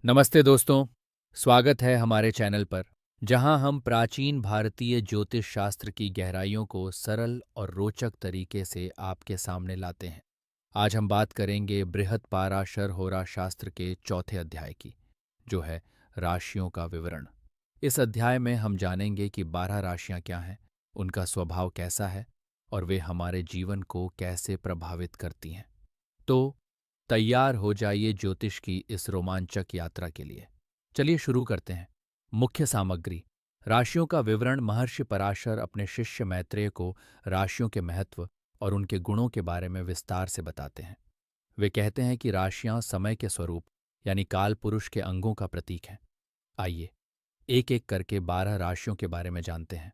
नमस्ते दोस्तों। स्वागत है हमारे चैनल पर, जहां हम प्राचीन भारतीय ज्योतिष शास्त्र की गहराइयों को सरल और रोचक तरीके से आपके सामने लाते हैं। आज हम बात करेंगे बृहत्पाराशर होरा शास्त्र के चौथे अध्याय की, जो है राशियों का विवरण। इस अध्याय में हम जानेंगे कि 12 राशियां क्या हैं, उनका स्वभाव कैसा है और वे हमारे जीवन को कैसे प्रभावित करती हैं। तो तैयार हो जाइए ज्योतिष की इस रोमांचक यात्रा के लिए। चलिए शुरू करते हैं। मुख्य सामग्री: राशियों का विवरण। महर्षि पराशर अपने शिष्य मैत्रेय को राशियों के महत्व और उनके गुणों के बारे में विस्तार से बताते हैं। वे कहते हैं कि राशियां समय के स्वरूप यानी काल पुरुष के अंगों का प्रतीक हैं। आइए एक एक करके 12 राशियों के बारे में जानते हैं।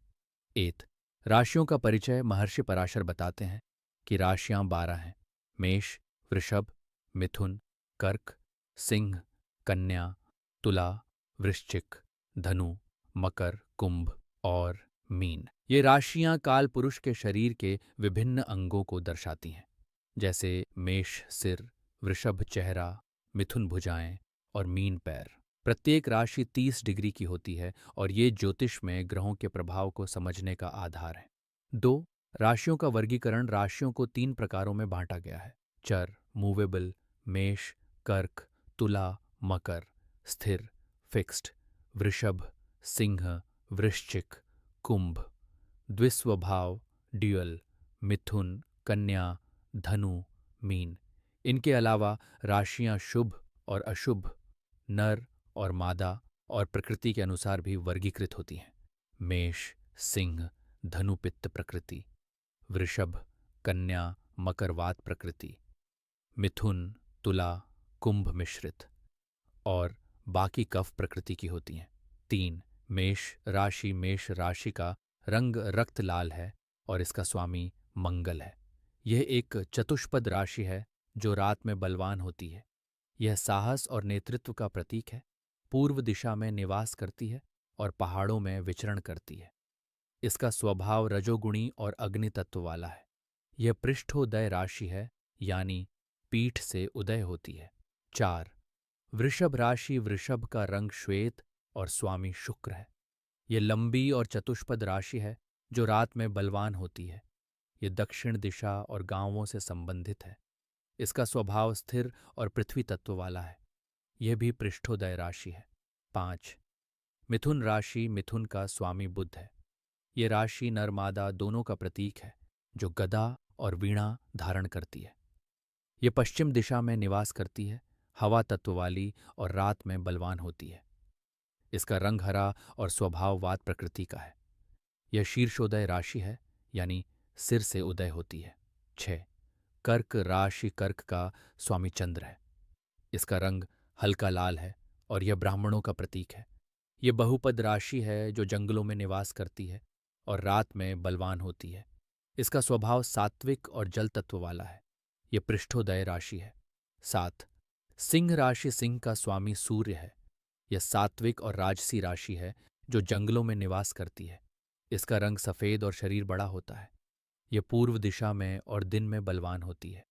एत राशियों का परिचय। महर्षि पराशर बताते हैं कि राशियां 12 हैं: मेष, वृषभ, मिथुन, कर्क, सिंह, कन्या, तुला, वृश्चिक, धनु, मकर, कुंभ और मीन। ये राशियां काल पुरुष के शरीर के विभिन्न अंगों को दर्शाती हैं, जैसे मेष सिर, वृषभ चेहरा, मिथुन भुजाएं और मीन पैर। प्रत्येक राशि 30 डिग्री की होती है और ये ज्योतिष में ग्रहों के प्रभाव को समझने का आधार है। 2. राशियों का वर्गीकरण। राशियों को 3 प्रकारों में बांटा गया है: चर, मूवेबल, मेष, कर्क, तुला, मकर, स्थिर, फिक्स्ड, वृषभ, सिंह, वृश्चिक, कुंभ, द्विस्वभाव, ड्यूअल, मिथुन, कन्या, धनु, मीन। इनके अलावा राशियां शुभ और अशुभ, नर और मादा और प्रकृति के अनुसार भी वर्गीकृत होती हैं। मेष, सिंह, धनु पित्त प्रकृति, वृषभ, कन्या, मकर वात प्रकृति, मिथुन, तुला, कुंभ मिश्रित और बाकी कफ प्रकृति की होती हैं। 3. मेष राशि का रंग रक्त लाल है और इसका स्वामी मंगल है। यह एक चतुष्पद राशि है जो रात में बलवान होती है। यह साहस और नेतृत्व का प्रतीक है। पूर्व दिशा में निवास करती है और पहाड़ों में विचरण करती है। इसका स्वभाव रजोगुणी और अग्नि तत्व वाला है। यह पृष्ठोदय राशि है, यानी पीठ से उदय होती है। 4. वृषभ राशि। वृषभ का रंग श्वेत और स्वामी शुक्र है। यह लंबी और चतुष्पद राशि है जो रात में बलवान होती है। यह दक्षिण दिशा और गांवों से संबंधित है। इसका स्वभाव स्थिर और पृथ्वी तत्व वाला है। यह भी पृष्ठोदय राशि है। 5. मिथुन राशि। मिथुन का स्वामी बुध है। यह राशि नर मादा दोनों का प्रतीक है, जो गदा और वीणा धारण करती है। यह पश्चिम दिशा में निवास करती है, हवा तत्व वाली और रात में बलवान होती है। इसका रंग हरा और स्वभाव वात प्रकृति का है। यह शीर्षोदय राशि है, यानी सिर से उदय होती है। 6. कर्क राशि। कर्क का स्वामी चंद्र है। इसका रंग हल्का लाल है और यह ब्राह्मणों का प्रतीक है। यह बहुपद राशि है जो जंगलों में निवास करती है और रात में बलवान होती है। इसका स्वभाव सात्विक और जल तत्व वाला है। यह पृष्ठोदय राशि है। 7. सिंह राशि। सिंह का स्वामी सूर्य है। यह सात्विक और राजसी राशि है जो जंगलों में निवास करती है। इसका रंग सफेद और शरीर बड़ा होता है। यह पूर्व दिशा में और दिन में बलवान होती है।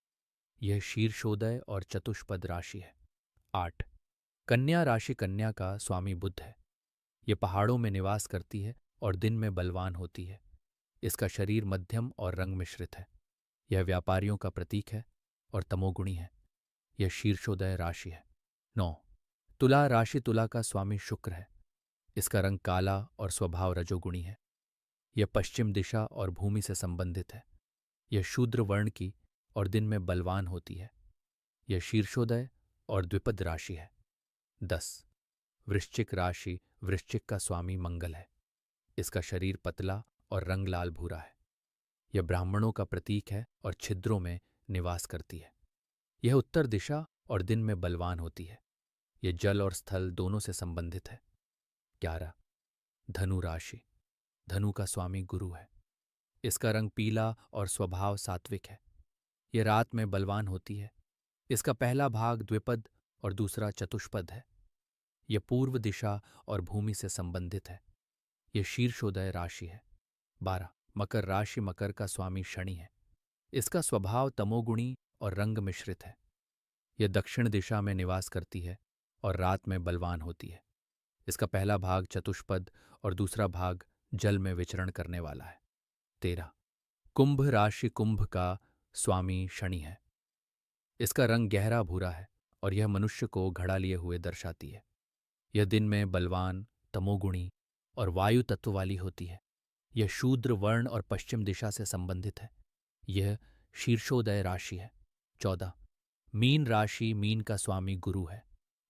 यह शीर्षोदय और चतुष्पद राशि है। 8. कन्या राशि। कन्या का स्वामी बुध है। यह पहाड़ों में निवास करती है और दिन में बलवान होती है। इसका शरीर मध्यम और रंग मिश्रित है। यह व्यापारियों का प्रतीक है और तमोगुणी है। यह शीर्षोदय राशि है। 9. तुला राशि। तुला का स्वामी शुक्र है। इसका रंग काला और स्वभाव रजोगुणी है। यह पश्चिम दिशा और भूमि से संबंधित है। यह शूद्र वर्ण की और दिन में बलवान होती है। यह शीर्षोदय और द्विपद राशि है। 10. वृश्चिक राशि। वृश्चिक का स्वामी मंगल है। इसका शरीर पतला और रंग लाल भूरा है। यह ब्राह्मणों का प्रतीक है और छिद्रों में निवास करती है। यह उत्तर दिशा और दिन में बलवान होती है। यह जल और स्थल दोनों से संबंधित है। 11. धनु राशि। धनु का स्वामी गुरु है। इसका रंग पीला और स्वभाव सात्विक है। यह रात में बलवान होती है। इसका पहला भाग द्विपद और दूसरा चतुष्पद है। यह पूर्व दिशा और भूमि से संबंधित है। यह शीर्षोदय राशि है। 12. मकर राशि। मकर का स्वामी शनि है। इसका स्वभाव तमोगुणी और रंग मिश्रित है। यह दक्षिण दिशा में निवास करती है और रात में बलवान होती है। इसका पहला भाग चतुष्पद और दूसरा भाग जल में विचरण करने वाला है। 13। कुंभ राशि कुंभ का स्वामी शनि है। इसका रंग गहरा भूरा है और यह मनुष्य को घड़ा लिए हुए दर्शाती है। यह दिन में बलवान, तमोगुणी और वायु तत्व वाली होती है। यह शूद्र वर्ण और पश्चिम दिशा से संबंधित है। यह शीर्षोदय राशि है। 14। मीन राशि मीन का स्वामी गुरु है।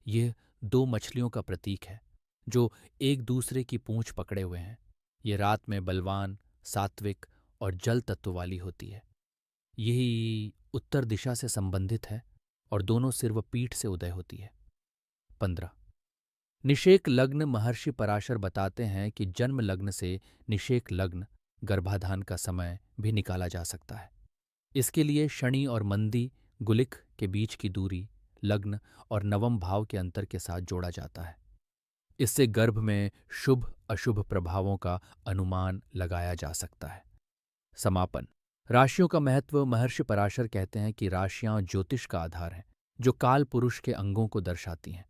यह दो मछलियों का प्रतीक है जो एक दूसरे की पूंछ पकड़े हुए हैं। यह रात में बलवान, सात्विक और जल तत्व वाली होती है। यही उत्तर दिशा से संबंधित है और दोनों सिर व पीठ से उदय होती है। 15। निषेक लग्न महर्षि पराशर बताते हैं कि जन्म लग्न से निषेक लग्न गर्भाधान का समय भी निकाला जा सकता है। इसके लिए शनि और मंदी गुलिक के बीच की दूरी लग्न और नवम भाव के अंतर के साथ जोड़ा जाता है। इससे गर्भ में शुभ अशुभ प्रभावों का अनुमान लगाया जा सकता है। समापन। राशियों का महत्व महर्षि पराशर कहते हैं कि राशियां ज्योतिष का आधार हैं जो काल पुरुष के अंगों को दर्शाती हैं।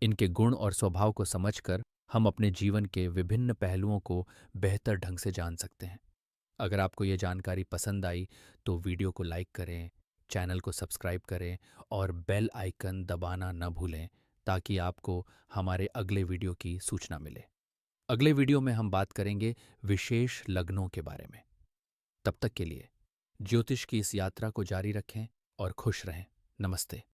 इनके गुण और स्वभाव को समझकर हम अपने जीवन के विभिन्न पहलुओं को बेहतर ढंग से जान सकते हैं। अगर आपको ये जानकारी पसंद आई तो वीडियो को लाइक करें, चैनल को सब्सक्राइब करें और बेल आइकन दबाना न भूलें ताकि आपको हमारे अगले वीडियो की सूचना मिले। अगले वीडियो में हम बात करेंगे विशेष लग्नों के बारे में। तब तक के लिए ज्योतिष की इस यात्रा को जारी रखें और खुश रहें। नमस्ते।